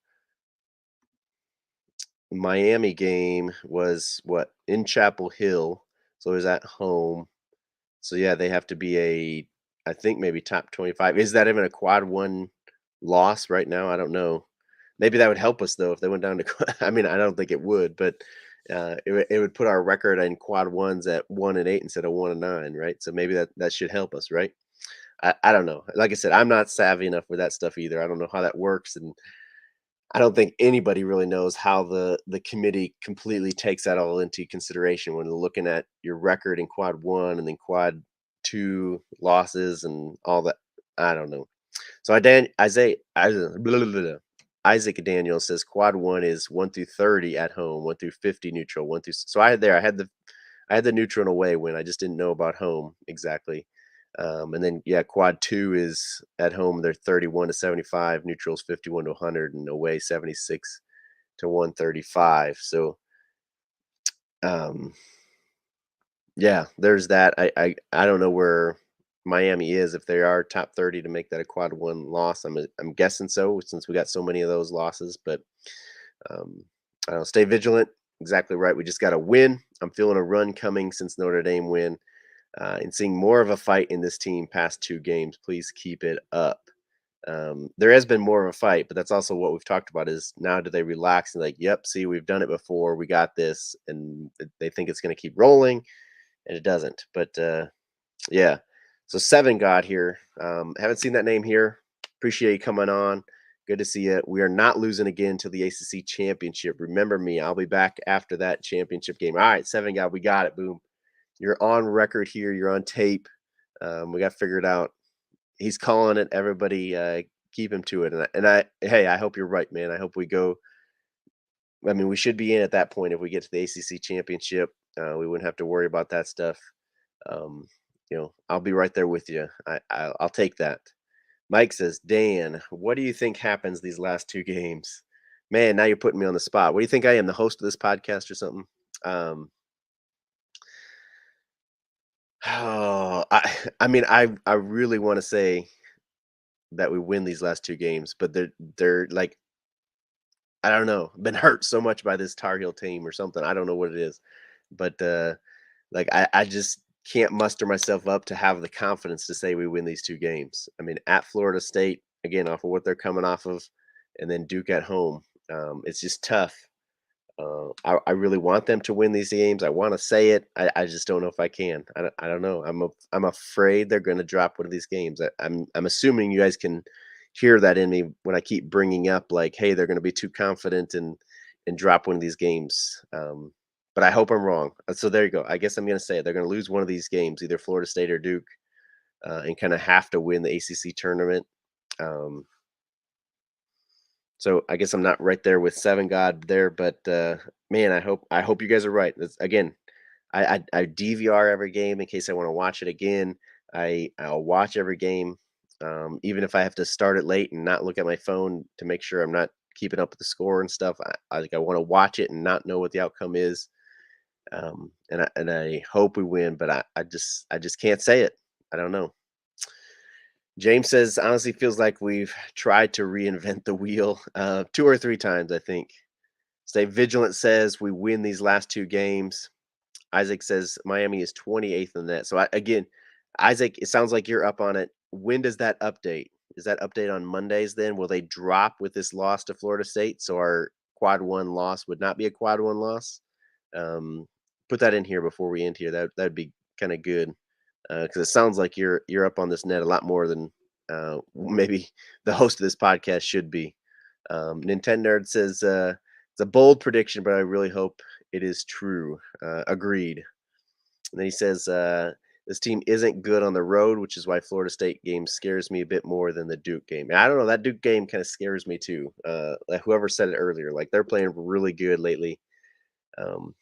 Speaker 1: Miami game was what? In Chapel Hill, so it was at home. So, yeah, they have to be I think maybe top 25. Is that even a quad 1 loss right now? I don't know. Maybe that would help us though if they went down to I mean, I don't think it would, but, it would put our record in quad 1s at 1-8 instead of 1-9, right? So maybe that should help us, right? I don't know. Like I said, I'm not savvy enough with that stuff either. I don't know how that works, and I don't think anybody really knows how the committee completely takes that all into consideration when they're looking at your record in quad 1 and then quad 2 losses and all that. I don't know. So I Dan Isaiah blah, blah, blah, blah. Isaac Daniel says quad 1 is 1 through 30 at home, 1 through 50 neutral, 1 through so I had the neutral and away win. I just didn't know about home exactly. And then yeah, quad 2 is at home they're 31 to 75, neutrals 51 to 100, and away 76 to 135. So um yeah, there's that. I don't know where Miami is if they are top 30 to make that a quad 1 loss. I'm guessing so since we got so many of those losses, but um I don't know, stay vigilant. Exactly right. We just got to win. I'm feeling a run coming since Notre Dame win. And seeing more of a fight in this team past 2 games. Please keep it up. There has been more of a fight, but that's also what we've talked about is now do they relax and like, yep, see, we've done it before. We got this. And they think it's going to keep rolling, and it doesn't. But yeah. So Seven God here. Haven't seen that name here. Appreciate you coming on. Good to see you. We are not losing again to the ACC championship. Remember me. I'll be back after that championship game. All right, Seven God, we got it. Boom. You're on record here. You're on tape. We got figured out. He's calling it. Everybody, keep him to it. Hey, I hope you're right, man. I hope we go. I mean, we should be in at that point if we get to the ACC championship. We wouldn't have to worry about that stuff. Um, I'll be right there with you. I'll take that. Mike says, Dan, what do you think happens these last 2 games? Man, now you're putting me on the spot. What do you think I am, the host of this podcast or something? Um, Oh, I mean, I really wanna say that we win these last 2 games, but they're like, I don't know, been hurt so much by this Tar Heel team or something. I don't know what it is, but, like, I just can't muster myself up to have the confidence to say we win these 2 games. I mean, at Florida State, again, off of what they're coming off of, and then Duke at home, it's just tough. I really want them to win these games. I want to say it. I just don't know if I can. I don't know. I'm afraid they're going to drop one of these games. I'm assuming you guys can hear that in me when I keep bringing up like, hey, they're going to be too confident and drop one of these games. But I hope I'm wrong. So there you go. I guess I'm going to say it. They're going to lose one of these games, either Florida State or Duke, and kind of have to win the ACC tournament. Um, so I guess I'm not right there with Seven God there, but man, I hope you guys are right. Again, I DVR every game in case I want to watch it again. I'll watch every game, even if I have to start it late and not look at my phone to make sure I'm not keeping up with the score and stuff. I want to watch it and not know what the outcome is. And I hope we win, but I just can't say it. I don't know. James says, honestly, feels like we've tried to reinvent the wheel 2 or 3 times, I think. Stay Vigilant says we win these last 2 games. Isaac says Miami is 28th in that. So, again, Isaac, it sounds like you're up on it. When does that update? Is that update on Mondays then? Will they drop with this loss to Florida State? So, our quad 1 loss would not be a quad 1 loss? Um, put that in here before we end here. That'd be kind of good because it sounds like you're up on this net a lot more than maybe the host of this podcast should be. Nintendo Nerd says it's a bold prediction, but I really hope it is true. Agreed. And then he says this team isn't good on the road, which is why Florida State game scares me a bit more than the Duke game. And I don't know, that Duke game kind of scares me too. Like whoever said it earlier, like they're playing really good lately. Um,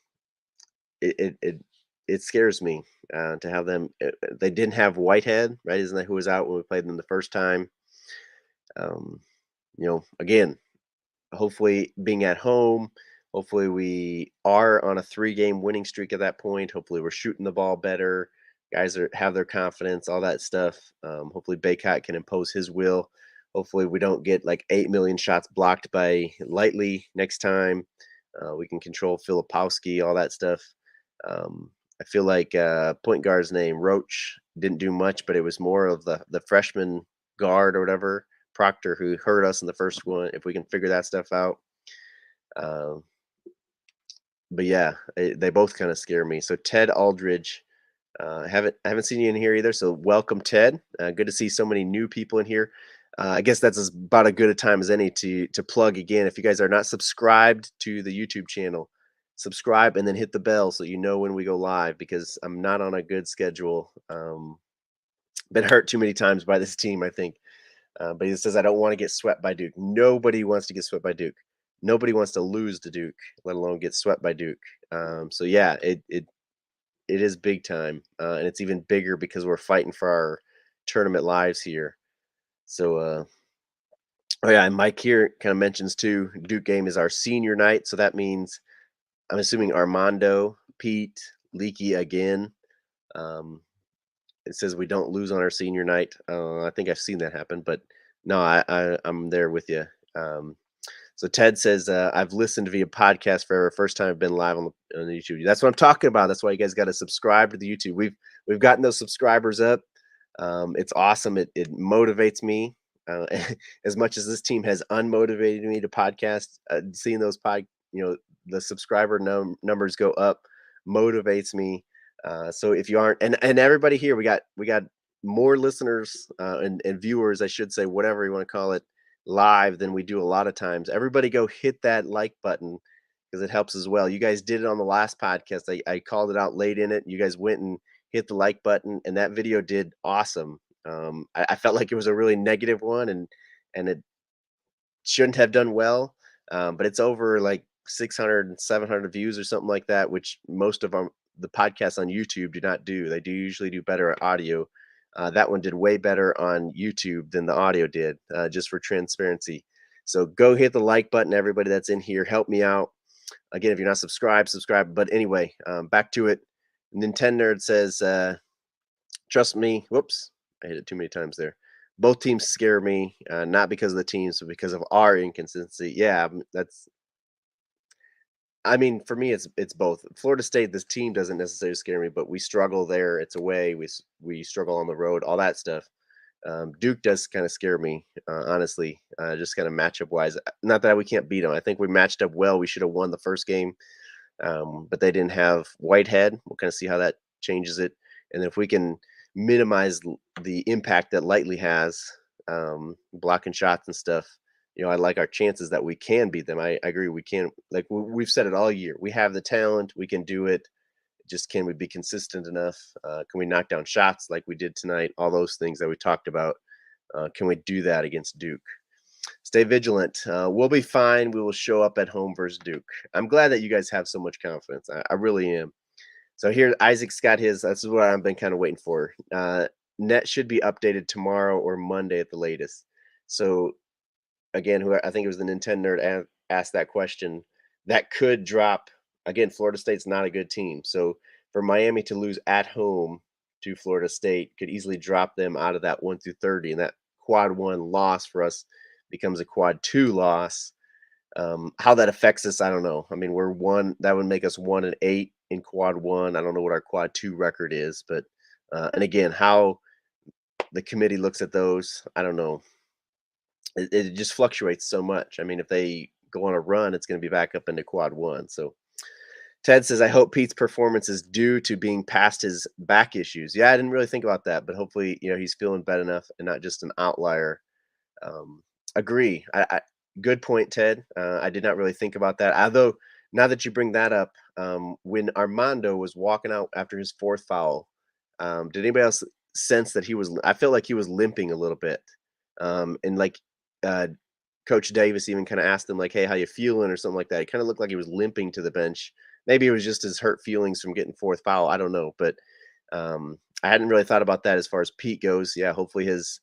Speaker 1: it it it, it scares me to have them. They didn't have Whitehead, right? Isn't that who was out when we played them the first time? Um, again, hopefully being at home, hopefully we are on a 3-game winning streak at that point. Hopefully we're shooting the ball better. Guys have their confidence, all that stuff. Hopefully Baycott can impose his will. Hopefully we don't get like 8 million shots blocked by Lightly next time. We can control Filipowski, all that stuff. I feel like point guard's name Roach didn't do much, but it was more of the freshman guard or whatever Proctor who hurt us in the first one. If we can figure that stuff out, um, but yeah, they both kind of scare me. So Ted Aldridge, haven't seen you in here either. So welcome, Ted. Good to see so many new people in here. I guess that's about a good a time as any to plug again. If you guys are not subscribed to the YouTube channel, subscribe and then hit the bell so you know when we go live because I'm not on a good schedule. Been hurt too many times by this team, I think. But he says I don't want to get swept by Duke. Nobody wants to get swept by Duke. Nobody wants to lose to Duke, let alone get swept by Duke. So yeah, it is big time, and it's even bigger because we're fighting for our tournament lives here. So, oh yeah, and Mike here kind of mentions too. Duke game is our senior night, so that means I'm assuming Armando, Pete, Leaky again. Um, it says we don't lose on our senior night. I think I've seen that happen, but no, I'm there with you. Um, So Ted says, "I've listened via podcast forever. First time I've been live on the YouTube. That's what I'm talking about. That's why you guys got to subscribe to the YouTube. We've gotten those subscribers up. It's awesome. It motivates me uh, as much as this team has unmotivated me to podcast. Seeing those the subscriber numbers go up motivates me. So if you aren't, and everybody here, we got more listeners and viewers, I should say, whatever you want to call it live than we do a lot of times. Everybody go hit that like button because it helps as well. You guys did it on the last podcast. I called it out late in it. You guys went and hit the like button, and that video did awesome. I felt like it was a really negative one, and it shouldn't have done well, but it's over like 600 and 700 views or something like that, which most of the podcasts on YouTube do not do. They do usually do better at audio. That one did way better on YouTube than the audio did, just for transparency. So go hit the like button, everybody that's in here. Help me out. Again, if you're not subscribed, subscribe. But anyway, back to it. Nintendo Nerd says, trust me. Whoops, I hit it too many times there. Both teams scare me, not because of the teams, but because of our inconsistency. Yeah, that's. I mean, for me, it's both. Florida State, this team doesn't necessarily scare me, but we struggle there. It's away. We struggle on the road. All that stuff. Duke does kind of scare me, honestly. Just kind of matchup wise. Not that we can't beat them. I think we matched up well. We should have won the first game, but they didn't have Whitehead. We'll kind of see how that changes it. And if we can minimize the impact that Lightly has, blocking shots and stuff, I like our chances that we can beat them. I agree. We can. Like we've said it all year. We have the talent. We can do it. Just can we be consistent enough? Can we knock down shots like we did tonight? All those things that we talked about. Can we do that against Duke? Stay vigilant. We'll be fine. We will show up at home versus Duke. I'm glad that you guys have so much confidence. I really am. So here, Isaac's got his. This is what I've been kind of waiting for. Net should be updated tomorrow or Monday at the latest. So again, who I think it was the Nintendo nerd asked that question. That could drop again. Florida State's not a good team, so for Miami to lose at home to Florida State could easily drop them out of that 1 through 30, and that quad one loss for us becomes a quad two loss. How that affects us, I don't know. I mean, we're one that would make us 1-8 in quad one. I don't know what our quad two record is, but and again, how the committee looks at those, I don't know. It just fluctuates so much. I mean, if they go on a run, it's going to be back up into quad one. So Ted says, I hope Pete's performance is due to being past his back issues. Yeah, I didn't really think about that, but hopefully, he's feeling better enough and not just an outlier. Um, agree. Good point, Ted. I did not really think about that. Although now that you bring that up, when Armando was walking out after his fourth foul, did anybody else sense that he was? I feel like he was limping a little bit, and like uh, Coach Davis even kind of asked him like, "Hey, how you feeling?" or something like that. It kind of looked like he was limping to the bench. Maybe it was just his hurt feelings from getting fourth foul. I don't know, but I hadn't really thought about that as far as Pete goes. Yeah, hopefully his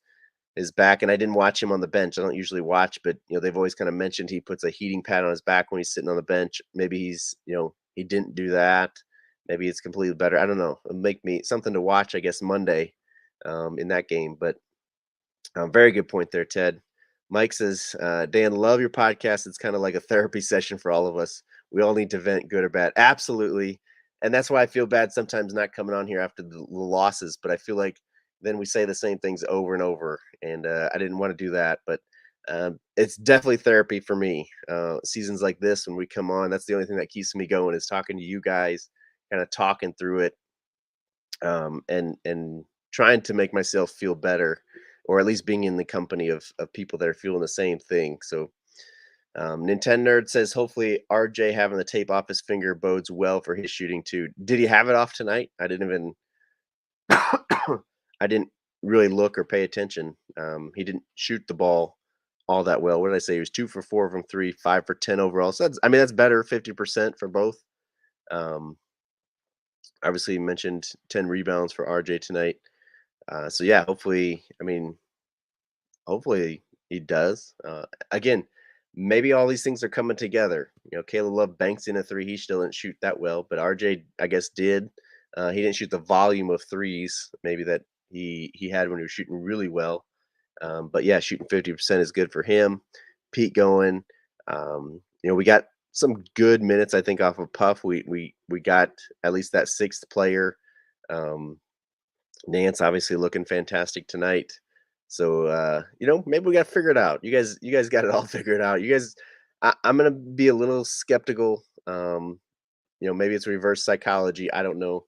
Speaker 1: back, and I didn't watch him on the bench. I don't usually watch, but they've always kind of mentioned he puts a heating pad on his back when he's sitting on the bench. Maybe he didn't do that. Maybe it's completely better. I don't know. It'll make me something to watch, I guess, Monday in that game. But very good point there, Ted. Mike says, Dan, love your podcast. It's kind of like a therapy session for all of us. We all need to vent, good or bad. Absolutely. And that's why I feel bad sometimes not coming on here after the losses, but I feel like then we say the same things over and over, and I didn't want to do that, but it's definitely therapy for me. Seasons like this, when we come on, that's the only thing that keeps me going is talking to you guys, kind of talking through it, and trying to make myself feel better, or at least being in the company of people that are feeling the same thing. So Nintendo Nerd says hopefully RJ having the tape off his finger bodes well for his shooting too. Did he have it off tonight? I didn't even I didn't really look or pay attention. He didn't shoot the ball all that well. What did I say? He was 2 for 4 from three, 5 for 10 overall. So that's, I mean, that's better, 50% for both. Um, Obviously, you mentioned 10 rebounds for RJ tonight. So yeah, hopefully, I mean, hopefully he does. Again, maybe all these things are coming together. Caleb Love banks in a three. He still didn't shoot that well, but RJ, I guess, did. He didn't shoot the volume of threes maybe that he had when he was shooting really well. But yeah, shooting 50% is good for him. Pete going. We got some good minutes, I think, off of Puff. We got at least that sixth player. Um, Nance obviously looking fantastic tonight. So maybe we got to figure it out. You guys got it all figured out. You guys, I'm gonna be a little skeptical. Maybe it's reverse psychology. I don't know,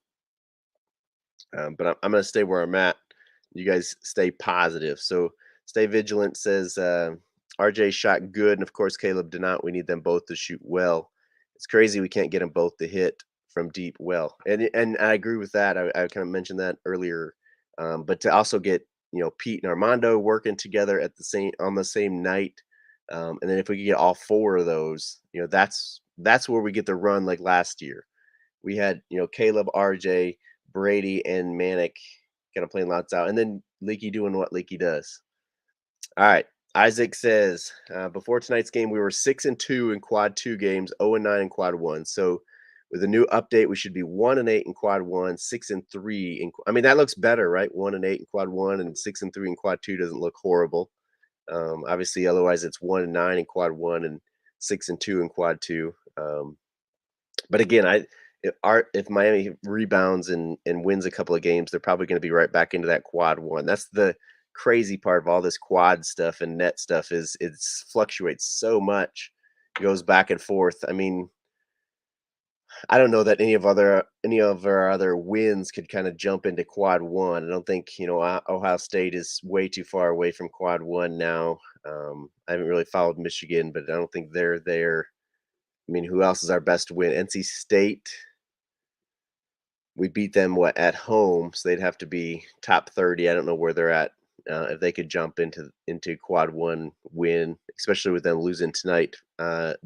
Speaker 1: but I'm gonna stay where I'm at. You guys stay positive. So stay vigilant. Says RJ shot good, and of course Caleb did not. We need them both to shoot well. It's crazy we can't get them both to hit from deep well, and I agree with that. I kind of mentioned that earlier, but to also get Pete and Armando working together at the same night, and then if we could get all four of those, that's where we get the run like last year. We had Caleb, RJ, Brady, and Manic kind of playing lots out, and then Leaky doing what Leaky does. All right. Isaac says before tonight's game, we were 6-2 in quad two games, 0-9 in quad one. So with a new update, we should be 1-8 in quad one, 6-3 in. I mean, that looks better, right? 1-8 in quad one and 6-3 in quad two doesn't look horrible. Obviously, otherwise it's 1-9 in quad one and 6-2 in quad two. But again, if Miami rebounds and wins a couple of games, they're probably going to be right back into that quad one. That's the crazy part of all this quad stuff and net stuff is it fluctuates so much, it goes back and forth. I mean, I don't know that any of our other wins could kind of jump into quad one. I don't think Ohio State is way too far away from quad one now. I haven't really followed Michigan, but I don't think they're there. I mean, who else is our best win? NC State. We beat them at home, so they'd have to be top 30. I don't know where they're at. If they could jump into quad one win, especially with them losing tonight,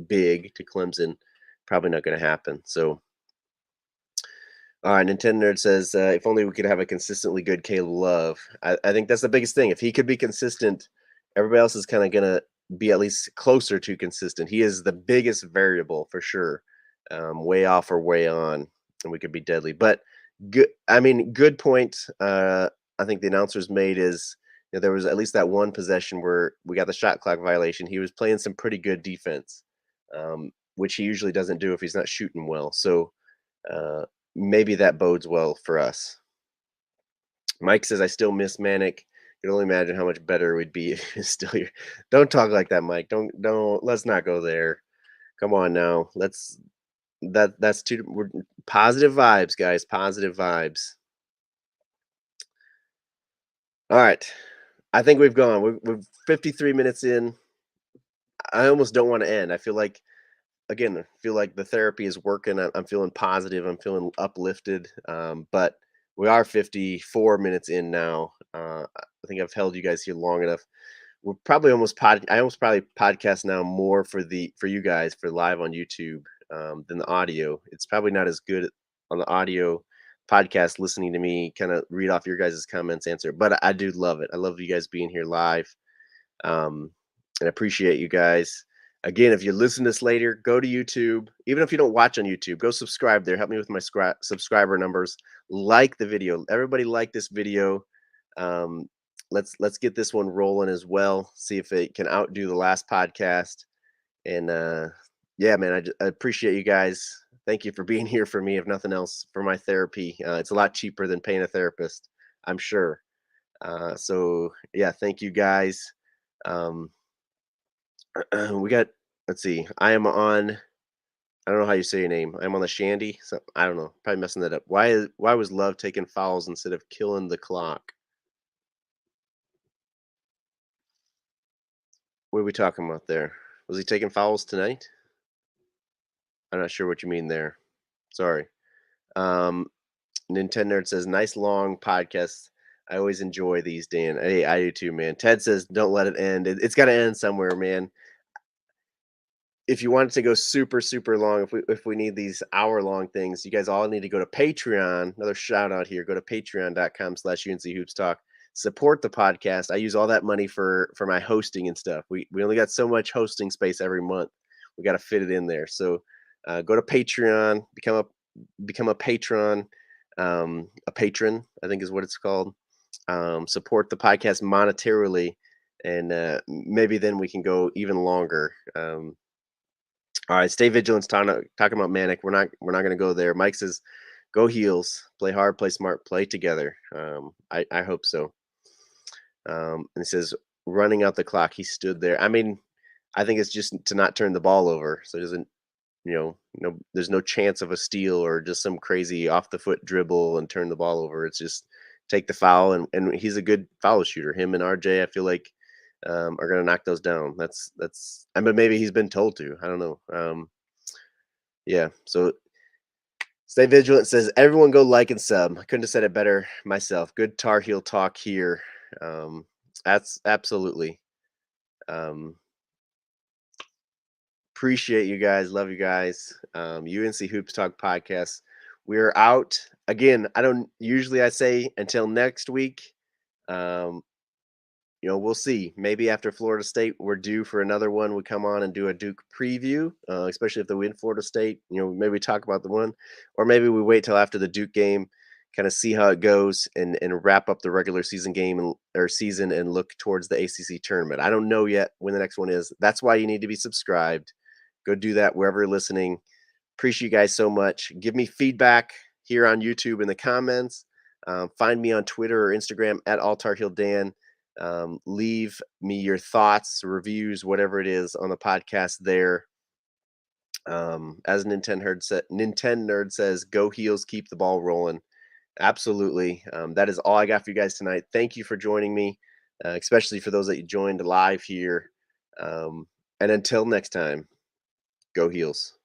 Speaker 1: big to Clemson, probably not going to happen. So, all right, Nintendo Nerd says if only we could have a consistently good Caleb Love. I think that's the biggest thing. If he could be consistent, everybody else is kind of going to be at least closer to consistent. He is the biggest variable for sure. Way off or way on, and we could be deadly. But good. I mean, good point. I think the announcers made is there was at least that one possession where we got the shot clock violation. He was playing some pretty good defense, which he usually doesn't do if he's not shooting well. So uh, maybe that bodes well for us. Mike says I still miss Manic. You can only imagine how much better it would be if he's still here. Don't talk like that, Mike. Don't. Let's not go there. Come on now. That's too we're positive vibes, guys, positive vibes. All right. I think we've gone. We're 53 minutes in. I almost don't want to end. I feel like the therapy is working. I'm feeling positive. I'm feeling uplifted. But we are 54 minutes in now. I think I've held you guys here long enough. We're probably I almost probably podcast now more for you guys for live on YouTube than the audio. It's probably not as good on the audio podcast listening to me kind of read off your guys' comments, answer. But I do love it. I love you guys being here live. And I appreciate you guys. Again, if you listen to this later, go to YouTube. Even if you don't watch on YouTube, go subscribe there. Help me with my subscriber numbers. Like the video. Everybody like this video. Um, let's get this one rolling as well. See if it can outdo the last podcast. And Yeah, man, I appreciate you guys. Thank you for being here for me, if nothing else, for my therapy. It's a lot cheaper than paying a therapist, I'm sure. So yeah, thank you guys. Um, we got. Let's see. I am on. I don't know how you say your name. I'm on the Shandy. So I don't know. Probably messing that up. Why was Love taking fouls instead of killing the clock? What are we talking about there? Was he taking fouls tonight? I'm not sure what you mean there. Sorry. Um, Nintendo Nerd says, "Nice long podcast. I always enjoy these, Dan." Hey, I do too, man. Ted says, "Don't let it end. It's got to end somewhere, man. If you want it to go super, super long, if we need these hour-long things, you guys all need to go to Patreon. Another shout out here. Go to patreon.com/UNC Hoops Talk. Support the podcast. I use all that money for my hosting and stuff. We only got so much hosting space every month. We got to fit it in there. So go to Patreon, become a patron, a patron, I think is what it's called. Support the podcast monetarily, and maybe then we can go even longer. All right, stay vigilant. Talking about Manic. We're not going to go there. Mike says, "Go heels. Play hard. Play smart. Play together." I hope so. And he says, "Running out the clock. He stood there. I mean, I think it's just to not turn the ball over, so it doesn't. There's no chance of a steal or just some crazy off the foot dribble and turn the ball over. It's just take the foul, and he's a good foul shooter. Him and RJ, I feel like, are gonna knock those down. I mean, maybe he's been told to. I don't know. Yeah. So stay vigilant. Says everyone go like and sub. I couldn't have said it better myself. Good Tar Heel talk here. Um, that's absolutely. Um, Appreciate you guys. Love you guys. UNC Hoops Talk podcast. We're out again. I don't usually I say until next week. Um, we'll see. Maybe after Florida State, we're due for another one. We come on and do a Duke preview, especially if they win Florida State. Maybe talk about the one, or maybe we wait till after the Duke game, kind of see how it goes, and wrap up the regular season game or season and look towards the ACC tournament. I don't know yet when the next one is. That's why you need to be subscribed. Go do that wherever you're listening. Appreciate you guys so much. Give me feedback here on YouTube in the comments. Find me on Twitter or Instagram at AllTarHeelDan. Leave me your thoughts, reviews, whatever it is on the podcast there. As Nintendo Nerd says, go heels, keep the ball rolling. Absolutely. That is all I got for you guys tonight. Thank you for joining me, especially for those that you joined live here. And until next time, go heels.